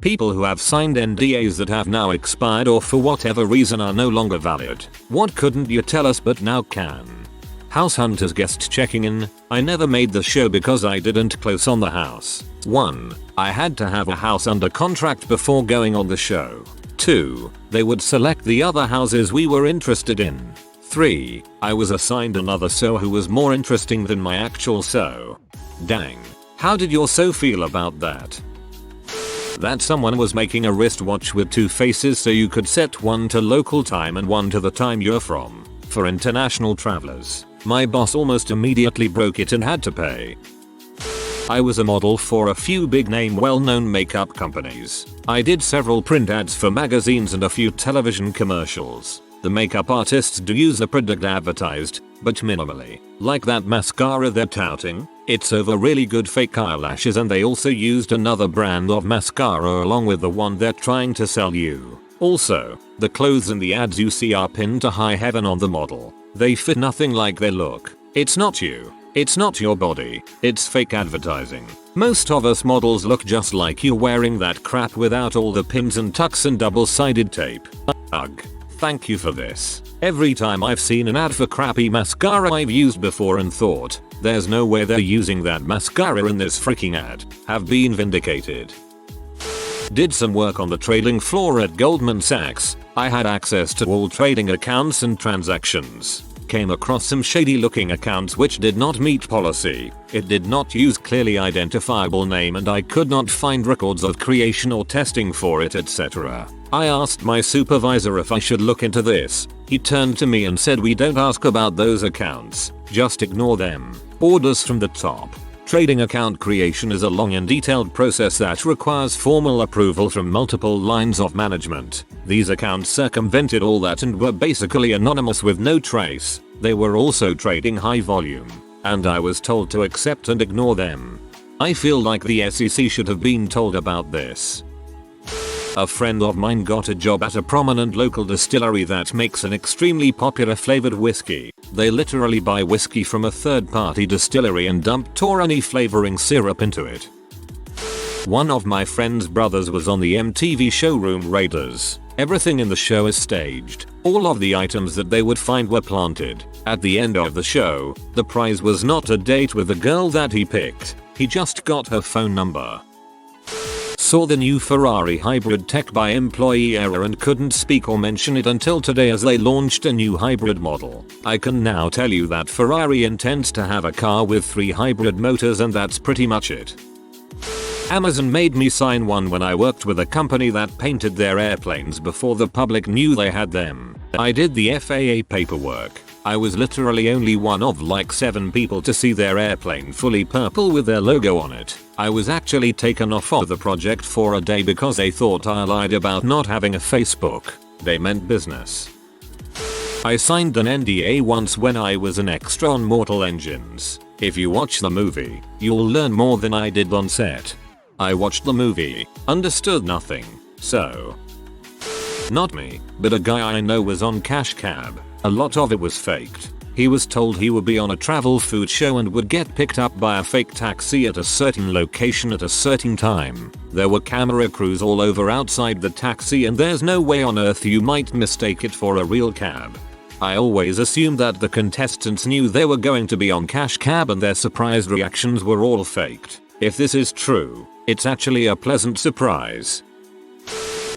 People who have signed NDAs that have now expired or for whatever reason are no longer valid. What couldn't you tell us but now can? House hunters guest checking in. I never made the show because I didn't close on the house. 1. I had to have a house under contract before going on the show. 2. They would select the other houses we were interested in. 3. I was assigned another SO who was more interesting than my actual SO. Dang. How did your SO feel about that? That someone was making a wristwatch with 2 faces so you could set one to local time and one to the time you're from. For international travelers. My boss almost immediately broke it and had to pay. I was a model for a few big name well-known makeup companies. I did several print ads for magazines and a few television commercials. The makeup artists do use the product advertised, but minimally. Like that mascara they're touting, it's over really good fake eyelashes, and they also used another brand of mascara along with the one they're trying to sell you. Also, the clothes in the ads you see are pinned to high heaven on the model. They fit nothing like they look. It's not you. It's not your body. It's fake advertising. Most of us models look just like you wearing that crap without all the pins and tucks and double-sided tape. Ugh. Thank you for this. Every time I've seen an ad for crappy mascara I've used before and thought, there's no way they're using that mascara in this freaking ad, have been vindicated. Did some work on the trading floor at Goldman Sachs. I had access to all trading accounts and transactions. Came across some shady looking accounts which did not meet policy. It did not use clearly identifiable name and I could not find records of creation or testing for it, etc. I asked my supervisor if I should look into this. He turned to me and said, we don't ask about those accounts, just ignore them. Orders from the top. Trading account creation is a long and detailed process that requires formal approval from multiple lines of management. These accounts circumvented all that and were basically anonymous with no trace. They were also trading high volume, and I was told to accept and ignore them. I feel like the SEC should have been told about this. A friend of mine got a job at a prominent local distillery that makes an extremely popular flavored whiskey. They literally buy whiskey from a third-party distillery and dump Torani flavoring syrup into it. One of my friend's brothers was on the MTV showroom Raiders. Everything in the show is staged. All of the items that they would find were planted. At the end of the show, the prize was not a date with the girl that he picked. He just got her phone number. Saw the new Ferrari hybrid tech by employee error and couldn't speak or mention it until today as they launched a new hybrid model. I can now tell you that Ferrari intends to have a car with 3 hybrid motors, and that's pretty much it. Amazon made me sign one when I worked with a company that painted their airplanes before the public knew they had them. I did the FAA paperwork. I was literally only one of like 7 people to see their airplane fully purple with their logo on it. I was actually taken off of the project for a day because they thought I lied about not having a Facebook. They meant business. I signed an NDA once when I was an extra on Mortal Engines. If you watch the movie, you'll learn more than I did on set. I watched the movie, understood nothing, so. Not me, but a guy I know was on cash cab. A lot of it was faked. He was told he would be on a travel food show and would get picked up by a fake taxi at a certain location at a certain time. There were camera crews all over outside the taxi, and there's no way on earth you might mistake it for a real cab. I always assumed that the contestants knew they were going to be on cash cab and their surprised reactions were all faked. If this is true, it's actually a pleasant surprise.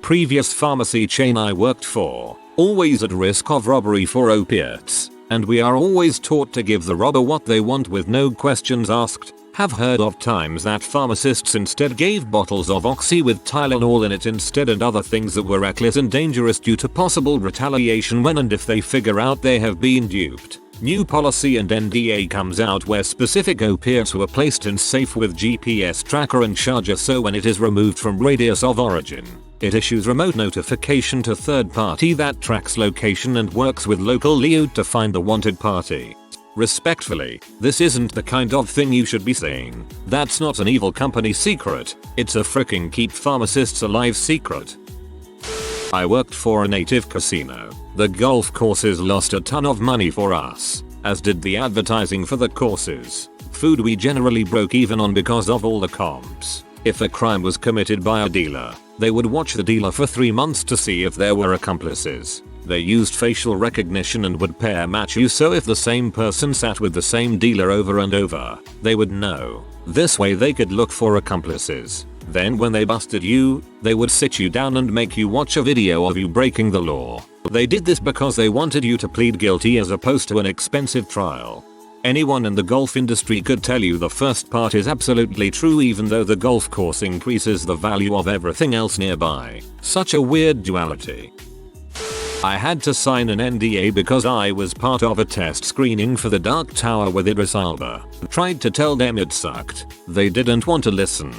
Previous pharmacy chain I worked for, always at risk of robbery for opiates, and we are always taught to give the robber what they want with no questions asked. Have heard of times that pharmacists instead gave bottles of Oxy with Tylenol in it instead, and other things that were reckless and dangerous due to possible retaliation when and if they figure out they have been duped. New policy and NDA comes out where specific opiates were placed in safe with GPS tracker and charger, so when it is removed from radius of origin, it issues remote notification to third party that tracks location and works with local LEOD to find the wanted party. Respectfully, this isn't the kind of thing you should be saying. That's not an evil company secret, it's a fricking keep pharmacists alive secret. I worked for a native casino. The golf courses lost a ton of money for us, as did the advertising for the courses. Food we generally broke even on because of all the comps. If a crime was committed by a dealer, they would watch the dealer for 3 months to see if there were accomplices. They used facial recognition and would pair match you, so if the same person sat with the same dealer over and over, they would know. This way they could look for accomplices. Then when they busted you, they would sit you down and make you watch a video of you breaking the law. They did this because they wanted you to plead guilty as opposed to an expensive trial. Anyone in the golf industry could tell you the first part is absolutely true, even though the golf course increases the value of everything else nearby. Such a weird duality. I had to sign an NDA because I was part of a test screening for the Dark Tower with Idris Elba. Tried to tell them it sucked. They didn't want to listen.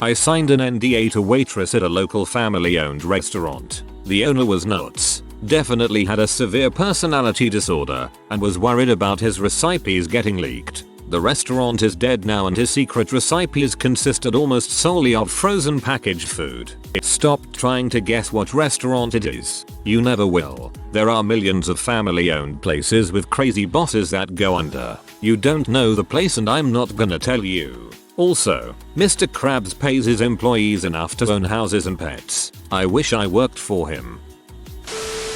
I signed an NDA to waitress at a local family-owned restaurant. The owner was nuts. Definitely had a severe personality disorder and was worried about his recipes getting leaked. The restaurant is dead now and his secret recipes consisted almost solely of frozen packaged food. Stop trying to guess what restaurant it is. You never will. There are millions of family-owned places with crazy bosses that go under. You don't know the place and I'm not gonna tell you. Also, Mr. Krabs pays his employees enough to own houses and pets. I wish I worked for him.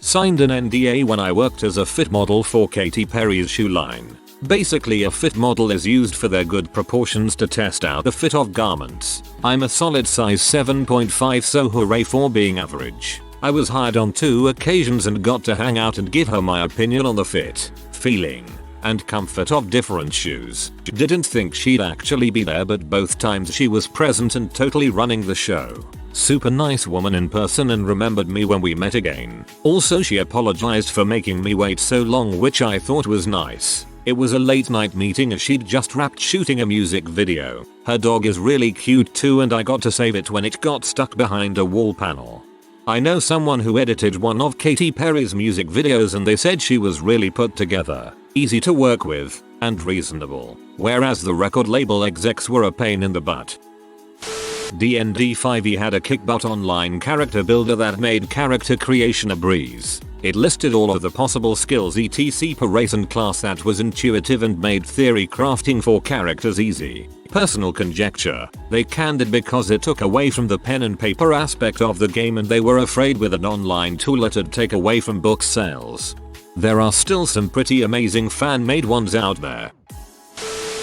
Signed an NDA when I worked as a fit model for Katy Perry's shoe line. Basically, a fit model is used for their good proportions to test out the fit of garments. I'm a solid size 7.5, so hooray for being average. I was hired on 2 occasions and got to hang out and give her my opinion on the fit, feeling, and comfort of different shoes. Didn't think she'd actually be there, but both times she was present and totally running the show. Super nice woman in person and remembered me when we met again. Also, she apologized for making me wait so long, which I thought was nice. It was a late night meeting as she'd just wrapped shooting a music video. Her dog is really cute too, and I got to save it when it got stuck behind a wall panel. I know someone who edited one of Katy Perry's music videos and they said she was really put together, easy to work with, and reasonable, whereas the record label execs were a pain in the butt. D&D 5e had a kick-butt online character builder that made character creation a breeze. It listed all of the possible skills etc per race and class that was intuitive and made theory crafting for characters easy. Personal conjecture, they canned it because it took away from the pen and paper aspect of the game and they were afraid with an online tool it'd take away from book sales. There are still some pretty amazing fan-made ones out there.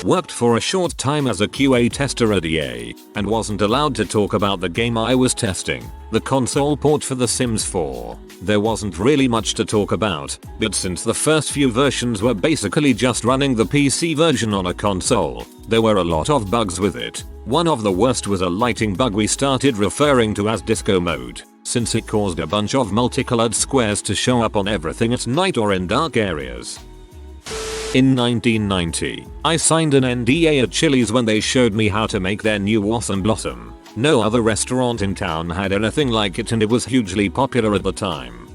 Worked for a short time as a QA tester at EA, and wasn't allowed to talk about the game I was testing, the console port for The Sims 4. There wasn't really much to talk about, but since the first few versions were basically just running the PC version on a console, there were a lot of bugs with it. One of the worst was a lighting bug we started referring to as disco mode, since it caused a bunch of multicolored squares to show up on everything at night or in dark areas. In 1990, I signed an NDA at Chili's when they showed me how to make their new awesome blossom. No other restaurant in town had anything like it and it was hugely popular at the time.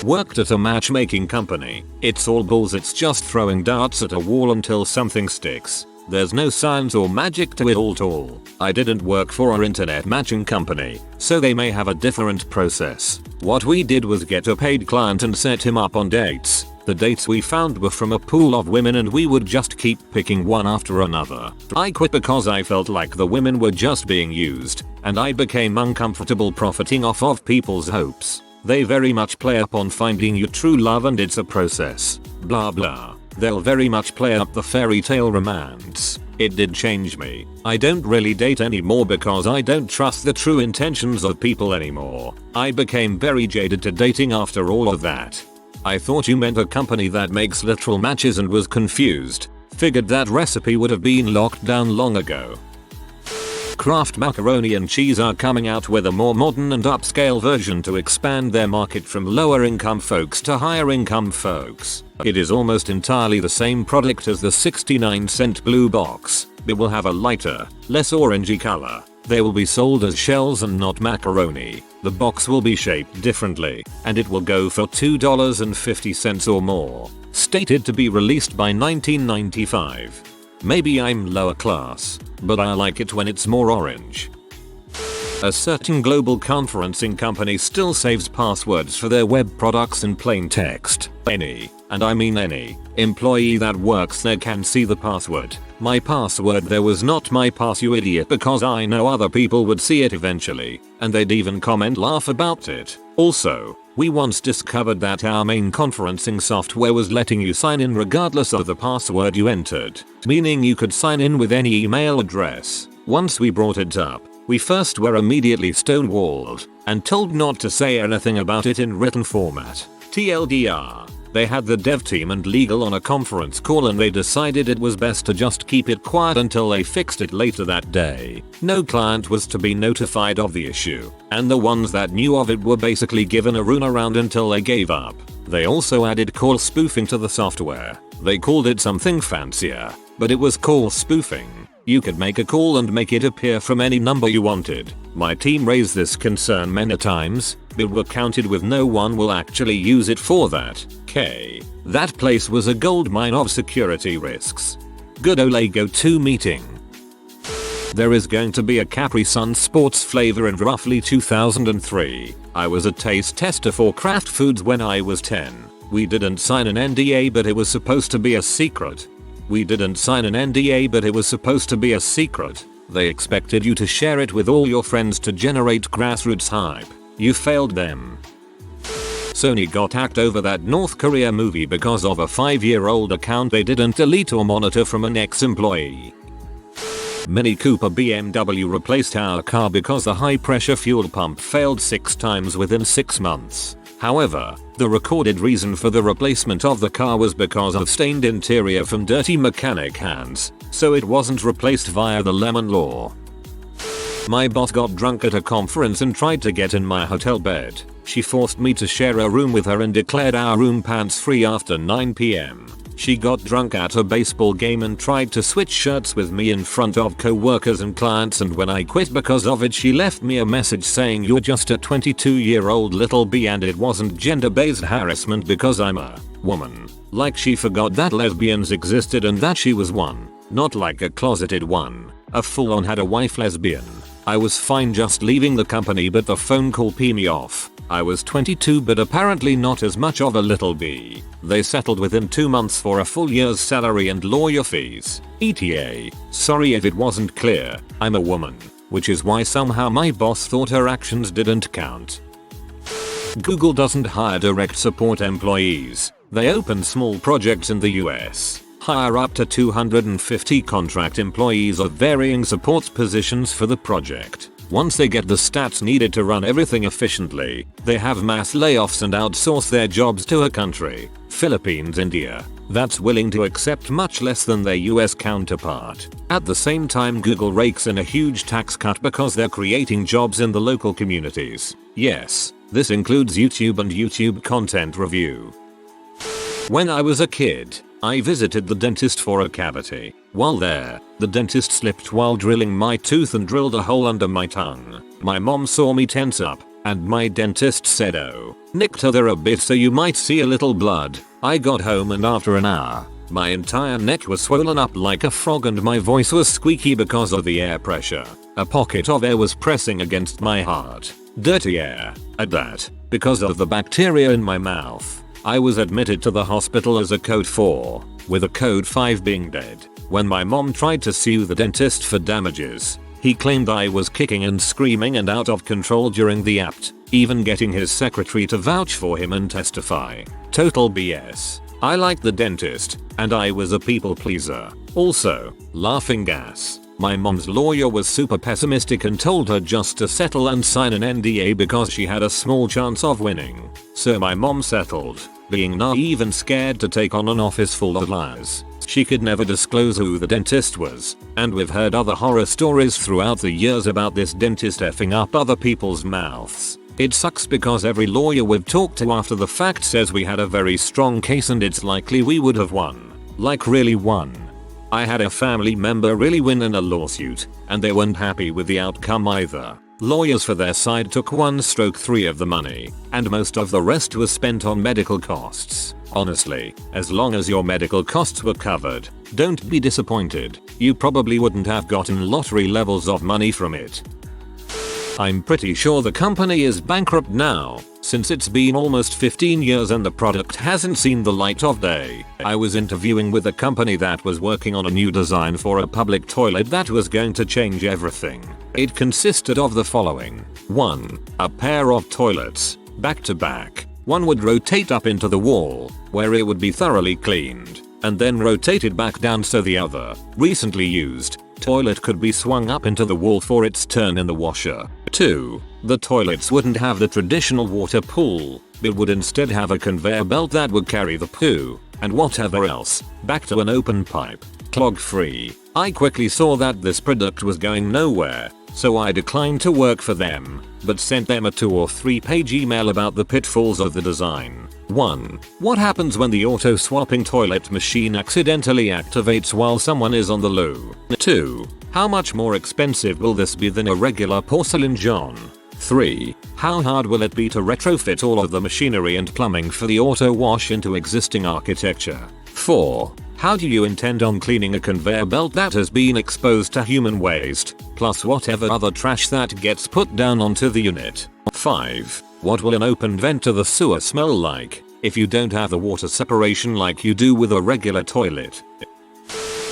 Worked at a matchmaking company. It's all balls, it's just throwing darts at a wall until something sticks. There's no science or magic to it all. I didn't work for our internet matching company, so they may have a different process. What we did was get a paid client and set him up on dates. The dates we found were from a pool of women and we would just keep picking one after another. I quit because I felt like the women were just being used, and I became uncomfortable profiting off of people's hopes. They very much play up on finding your true love and it's a process. Blah blah. They'll very much play up the fairy tale romance. It did change me. I don't really date anymore because I don't trust the true intentions of people anymore. I became very jaded to dating after all of that. I thought you meant a company that makes literal matches and was confused. Figured that recipe would have been locked down long ago. Kraft Macaroni and Cheese are coming out with a more modern and upscale version to expand their market from lower income folks to higher income folks. It is almost entirely the same product as the 69-cent blue box, but will have a lighter, less orangey color. They will be sold as shells and not macaroni. The box will be shaped differently, and it will go for $2.50 or more. Stated to be released by 1995. Maybe I'm lower class, but I like it when it's more orange. A certain global conferencing company still saves passwords for their web products in plain text. Any and I mean any, employee that works there can see the password. My password there was not my pass, you idiot, because I know other people would see it eventually, and they'd even comment laugh about it. Also, we once discovered that our main conferencing software was letting you sign in regardless of the password you entered, meaning you could sign in with any email address. Once we brought it up, we first were immediately stonewalled and told not to say anything about it in written format. TLDR. They had the dev team and legal on a conference call and they decided it was best to just keep it quiet until they fixed it later that day. No client was to be notified of the issue, and the ones that knew of it were basically given a runaround until they gave up. They also added call spoofing to the software. They called it something fancier, but it was call spoofing. You could make a call and make it appear from any number you wanted. My team raised this concern many times, but were counted with no one will actually use it for that. That place was a goldmine of security risks. Good ole go-to meeting. There is going to be a Capri Sun sports flavor in roughly 2003. I was a taste tester for Kraft Foods when I was 10. We didn't sign an NDA but it was supposed to be a secret. They expected you to share it with all your friends to generate grassroots hype. You failed them. Sony got hacked over that North Korea movie because of a 5-year-old account they didn't delete or monitor from an ex-employee. Mini Cooper BMW replaced our car because the high pressure fuel pump failed 6 times within 6 months. However, the recorded reason for the replacement of the car was because of stained interior from dirty mechanic hands, so it wasn't replaced via the lemon law. My boss got drunk at a conference and tried to get in my hotel bed. She forced me to share a room with her and declared our room pants free after 9 p.m. She got drunk at a baseball game and tried to switch shirts with me in front of co-workers and clients, and when I quit because of it she left me a message saying you're just a 22-year-old little b and it wasn't gender-based harassment because I'm a woman. Like she forgot that lesbians existed and that she was one, not like a closeted one, a full-on had a wife lesbian. I was fine just leaving the company but the phone call peed me off. I was 22 but apparently not as much of a little b. They settled within 2 months for a full year's salary and lawyer fees. ETA. Sorry if it wasn't clear, I'm a woman, which is why somehow my boss thought her actions didn't count. Google doesn't hire direct support employees. They open small projects in the US. Hire up to 250 contract employees of varying support positions for the project. Once they get the stats needed to run everything efficiently, they have mass layoffs and outsource their jobs to a country, Philippines, India, that's willing to accept much less than their US counterpart. At the same time, Google rakes in a huge tax cut because they're creating jobs in the local communities. Yes, this includes YouTube and YouTube content review. When I was a kid, I visited the dentist for a cavity. While there, the dentist slipped while drilling my tooth and drilled a hole under my tongue. My mom saw me tense up, and my dentist said, "Oh, nicked her there a bit so you might see a little blood." I got home and after an hour, my entire neck was swollen up like a frog and my voice was squeaky because of the air pressure. A pocket of air was pressing against my heart. Dirty air, at that, because of the bacteria in my mouth. I was admitted to the hospital as a code 4, with a code 5 being dead. When my mom tried to sue the dentist for damages, he claimed I was kicking and screaming and out of control during the act, even getting his secretary to vouch for him and testify. Total BS. I liked the dentist, and I was a people pleaser. Also, laughing gas. My mom's lawyer was super pessimistic and told her just to settle and sign an NDA because she had a small chance of winning. So my mom settled, being naive and scared to take on an office full of liars. She could never disclose who the dentist was, and we've heard other horror stories throughout the years about this dentist effing up other people's mouths. It sucks because every lawyer we've talked to after the fact says we had a very strong case and it's likely we would have won. Like really won. I had a family member really win in a lawsuit, and they weren't happy with the outcome either. Lawyers for their side took 1/3 of the money, and most of the rest was spent on medical costs. Honestly, as long as your medical costs were covered, don't be disappointed. You probably wouldn't have gotten lottery levels of money from it. I'm pretty sure the company is bankrupt now, since it's been almost 15 years and the product hasn't seen the light of day. I was interviewing with a company that was working on a new design for a public toilet that was going to change everything. It consisted of the following. 1. A pair of toilets, back to back. One would rotate up into the wall, where it would be thoroughly cleaned, and then rotated back down so the other, recently used, toilet could be swung up into the wall for its turn in the washer. 2. The toilets wouldn't have the traditional water pool, but would instead have a conveyor belt that would carry the poo, and whatever else, back to an open pipe, clog free. I quickly saw that this product was going nowhere, so I declined to work for them, but sent them a 2 or 3 page email about the pitfalls of the design. 1. What happens when the auto swapping toilet machine accidentally activates while someone is on the loo? 2. How much more expensive will this be than a regular porcelain John? 3. How hard will it be to retrofit all of the machinery and plumbing for the auto wash into existing architecture? 4. How do you intend on cleaning a conveyor belt that has been exposed to human waste, plus whatever other trash that gets put down onto the unit? 5. What will an open vent to the sewer smell like if you don't have the water separation like you do with a regular toilet?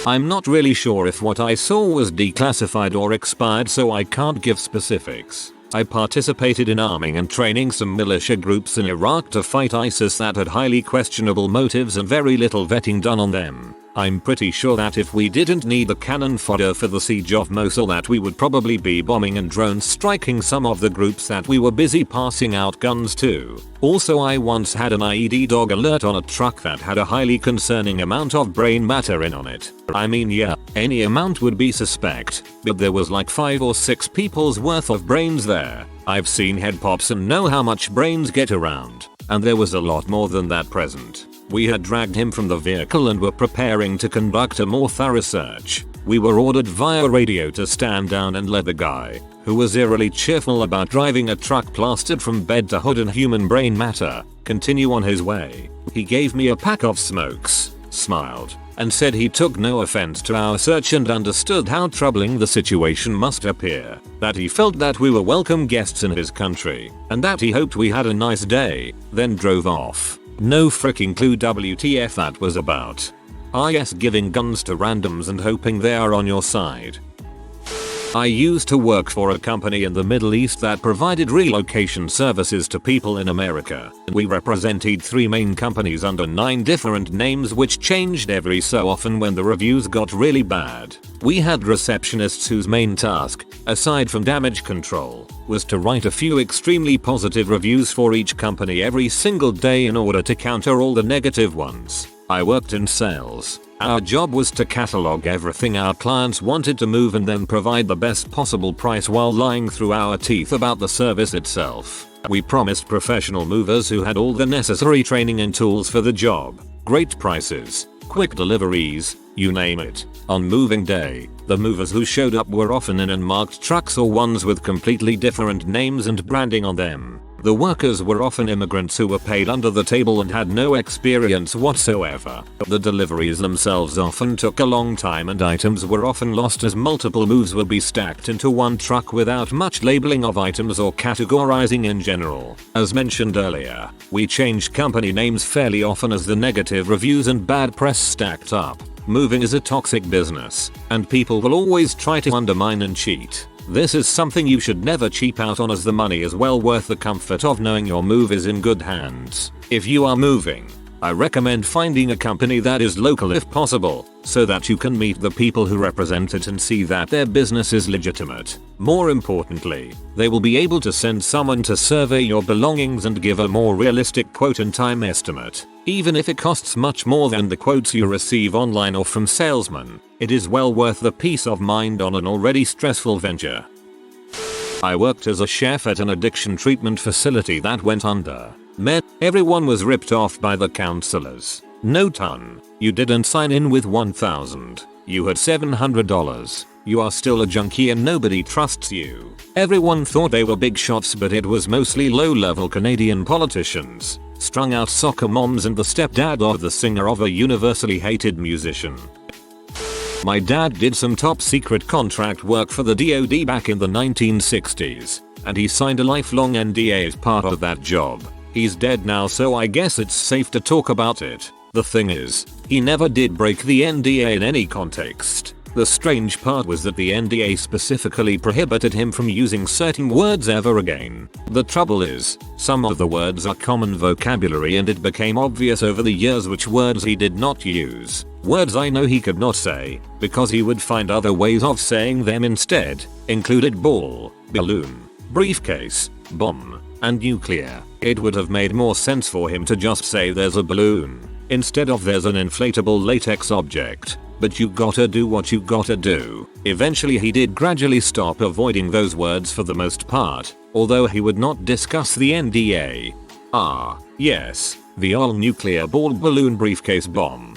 I'm not really sure if what I saw was declassified or expired, so I can't give specifics. I participated in arming and training some militia groups in Iraq to fight ISIS that had highly questionable motives and very little vetting done on them. I'm pretty sure that if we didn't need the cannon fodder for the siege of Mosul, that we would probably be bombing and drone striking some of the groups that we were busy passing out guns to. Also, I once had an IED dog alert on a truck that had a highly concerning amount of brain matter in on it. I mean, yeah, any amount would be suspect, but there was like 5 or 6 people's worth of brains there. I've seen head pops and know how much brains get around, and there was a lot more than that present. We had dragged him from the vehicle and were preparing to conduct a more thorough search. We were ordered via radio to stand down and let the guy, who was eerily cheerful about driving a truck plastered from bed to hood in human brain matter, continue on his way. He gave me a pack of smokes, smiled, and said he took no offense to our search and understood how troubling the situation must appear, that he felt that we were welcome guests in his country, and that he hoped we had a nice day, then drove off. No freaking clue WTF that was about. Yes, giving guns to randoms and hoping they are on your side. I used to work for a company in the Middle East that provided relocation services to people in America. We represented 3 main companies under 9 different names, which changed every so often when the reviews got really bad. We had receptionists whose main task, aside from damage control, was to write a few extremely positive reviews for each company every single day in order to counter all the negative ones. I worked in sales. Our job was to catalog everything our clients wanted to move and then provide the best possible price while lying through our teeth about the service itself. We promised professional movers who had all the necessary training and tools for the job, great prices, quick deliveries, you name it. On moving day, the movers who showed up were often in unmarked trucks or ones with completely different names and branding on them. The workers were often immigrants who were paid under the table and had no experience whatsoever. The deliveries themselves often took a long time and items were often lost as multiple moves would be stacked into one truck without much labeling of items or categorizing in general. As mentioned earlier, we changed company names fairly often as the negative reviews and bad press stacked up. Moving is a toxic business, and people will always try to undermine and cheat. This is something you should never cheap out on, as the money is well worth the comfort of knowing your move is in good hands. If you are moving, I recommend finding a company that is local if possible, so that you can meet the people who represent it and see that their business is legitimate. More importantly, they will be able to send someone to survey your belongings and give a more realistic quote and time estimate. Even if it costs much more than the quotes you receive online or from salesmen, it is well worth the peace of mind on an already stressful venture. I worked as a chef at an addiction treatment facility that went under. Everyone was ripped off by the counselors. No ton. You didn't sign in with $1,000. You had $700. You are still a junkie and nobody trusts you. Everyone thought they were big shots, but it was mostly low-level Canadian politicians, strung out soccer moms, and the stepdad of the singer of a universally hated musician. My dad did some top secret contract work for the DoD back in the 1960s. and he signed a lifelong NDA as part of that job. He's dead now, so I guess it's safe to talk about it. The thing is, he never did break the NDA in any context. The strange part was that the NDA specifically prohibited him from using certain words ever again. The trouble is, some of the words are common vocabulary and it became obvious over the years which words he did not use. Words I know he could not say, because he would find other ways of saying them instead, included ball, balloon, briefcase, bomb, and nuclear. It would have made more sense for him to just say there's a balloon, instead of there's an inflatable latex object. But you gotta do what you gotta do. Eventually he did gradually stop avoiding those words for the most part, although he would not discuss the NDA. Yes, the all nuclear ball balloon briefcase bomb.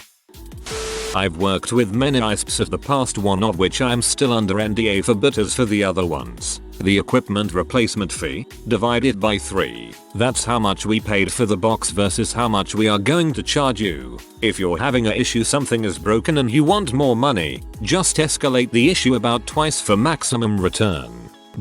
I've worked with many ISPs of the past, one of which I'm still under NDA for, but as for the other ones, the equipment replacement fee, divided by 3. That's how much we paid for the box versus how much we are going to charge you. If you're having an issue, something is broken and you want more money, just escalate the issue about twice for maximum return.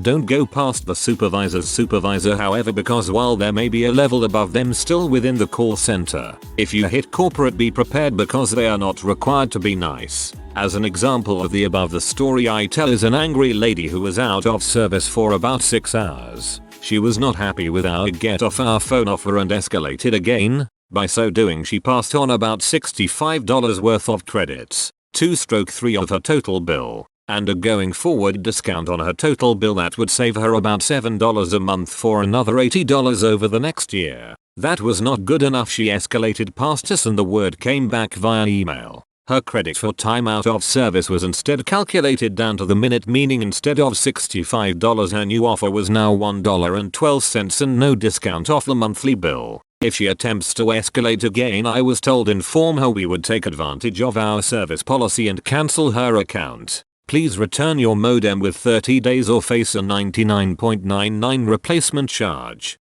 Don't go past the supervisor's supervisor, however, because while there may be a level above them still within the call center, if you hit corporate, be prepared because they are not required to be nice. As an example of the above, the story I tell is an angry lady who was out of service for about 6 hours. She was not happy with our get off our phone offer and escalated again. By so doing, she passed on about $65 worth of credits, 2/3 of her total bill, and a going forward discount on her total bill that would save her about $7 a month for another $80 over the next year. That was not good enough. She escalated past us and the word came back via email. Her credit for time out of service was instead calculated down to the minute, meaning instead of $65 her new offer was now $1.12 and no discount off the monthly bill. If she attempts to escalate again, I was told inform her we would take advantage of our service policy and cancel her account. Please return your modem with 30 days or face a $99.99 replacement charge.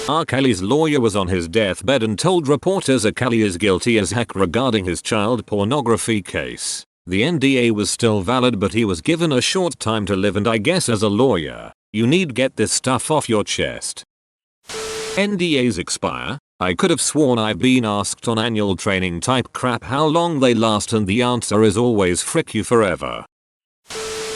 R. Kelly's lawyer was on his deathbed and told reporters R. Kelly is guilty as heck regarding his child pornography case. The NDA was still valid, but he was given a short time to live, and I guess as a lawyer, you need get this stuff off your chest. NDAs expire. I could have sworn I've been asked on annual training type crap how long they last, and the answer is always frick you forever.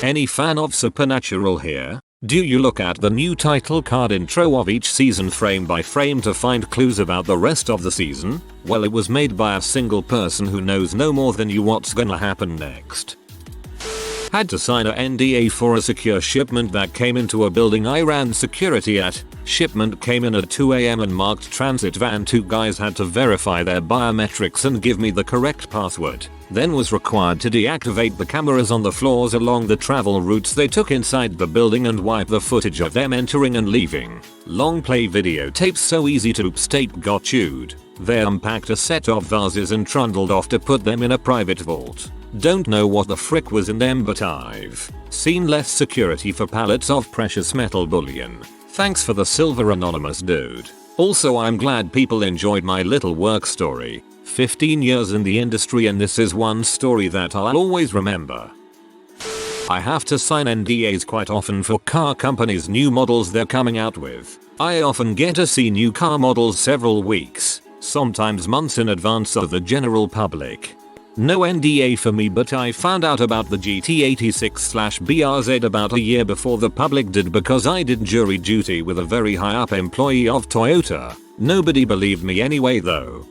Any fan of Supernatural here? Do you look at the new title card intro of each season frame by frame to find clues about the rest of the season? Well, it was made by a single person who knows no more than you what's gonna happen next. Had to sign a NDA for a secure shipment that came into a building I ran security at. Shipment came in at 2 AM and marked transit van. 2 guys had to verify their biometrics and give me the correct password. Then was required to deactivate the cameras on the floors along the travel routes they took inside the building and wipe the footage of them entering and leaving. Long play videotapes so easy to oops tape got chewed. They unpacked a set of vases and trundled off to put them in a private vault. Don't know what the frick was in them, but I've seen less security for pallets of precious metal bullion. Thanks for the silver, anonymous dude. Also, I'm glad people enjoyed my little work story. 15 years in the industry, and this is one story that I'll always remember. I have to sign NDAs quite often for car companies' new models they're coming out with. I often get to see new car models several weeks, sometimes months in advance of the general public. No NDA for me, but I found out about the GT86/BRZ about a year before the public did because I did jury duty with a very high up employee of Toyota. Nobody believed me anyway though.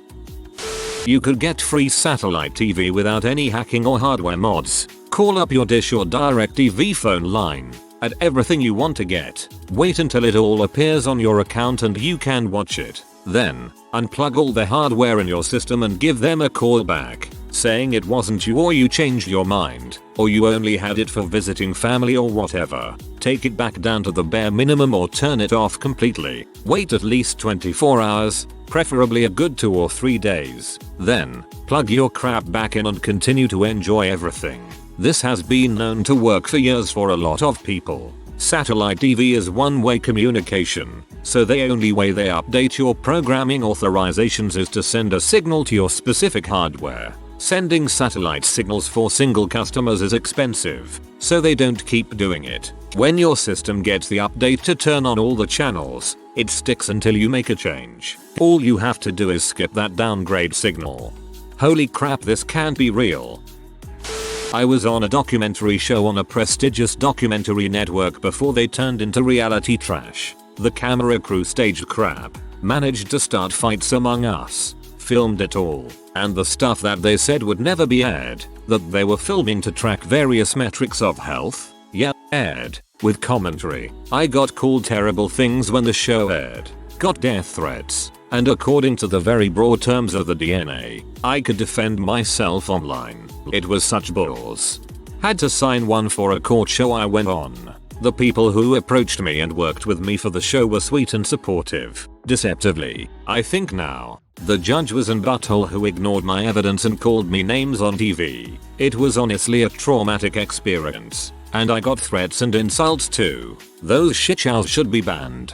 You could get free satellite TV without any hacking or hardware mods. Call up your Dish or DirecTV phone line. Add everything you want to get. Wait until it all appears on your account and you can watch it. Then, unplug all the hardware in your system and give them a call back, saying it wasn't you, or you changed your mind, or you only had it for visiting family or whatever. Take it back down to the bare minimum or turn it off completely. Wait at least 24 hours, preferably a good 2 or 3 days. Then, plug your crap back in and continue to enjoy everything. This has been known to work for years for a lot of people. Satellite TV is one-way communication, so the only way they update your programming authorizations is to send a signal to your specific hardware. Sending satellite signals for single customers is expensive, so they don't keep doing it. When your system gets the update to turn on all the channels, it sticks until you make a change. All you have to do is skip that downgrade signal. Holy crap, this can't be real. I was on a documentary show on a prestigious documentary network before they turned into reality trash. The camera crew staged crap, managed to start fights among us, filmed it all, and the stuff that they said would never be aired, that they were filming to track various metrics of health, yeah, aired, with commentary. I got called terrible things when the show aired, got death threats, and according to the very broad terms of the DNA, I could defend myself online. It was such balls. Had to sign one for a court show I went on. The people who approached me and worked with me for the show were sweet and supportive, deceptively, I think now. The judge was an butthole who ignored my evidence and called me names on TV. It was honestly a traumatic experience, and I got threats and insults too. Those shitshows should be banned.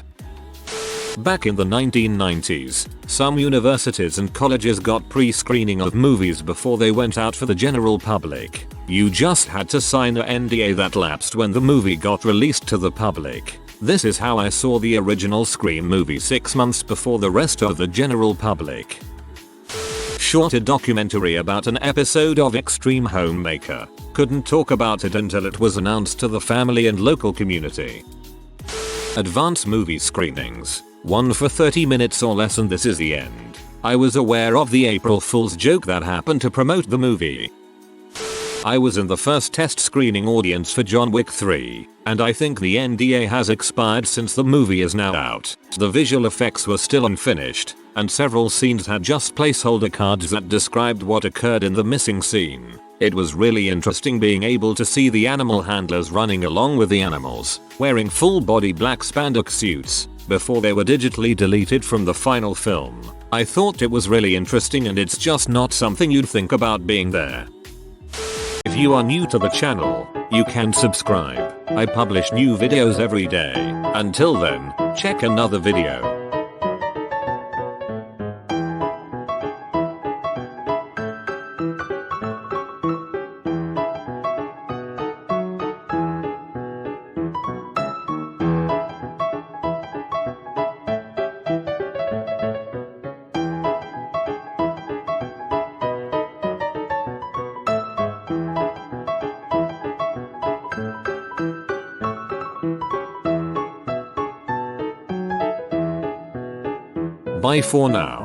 Back in the 1990s, some universities and colleges got pre-screening of movies before they went out for the general public. You just had to sign a NDA that lapsed when the movie got released to the public. This is how I saw the original Scream movie 6 months before the rest of the general public. Shot a documentary about an episode of Extreme Homemaker. Couldn't talk about it until it was announced to the family and local community. Advance movie screenings. One for 30 minutes or less and this is the end. I was aware of the April Fool's joke that happened to promote the movie. I was in the first test screening audience for John Wick 3, and I think the NDA has expired since the movie is now out. The visual effects were still unfinished, and several scenes had just placeholder cards that described what occurred in the missing scene. It was really interesting being able to see the animal handlers running along with the animals, wearing full body black spandex suits, before they were digitally deleted from the final film. I thought it was really interesting and it's just not something you'd think about being there. If you are new to the channel, you can subscribe. I publish new videos every day. Until then, check another video. Bye for now.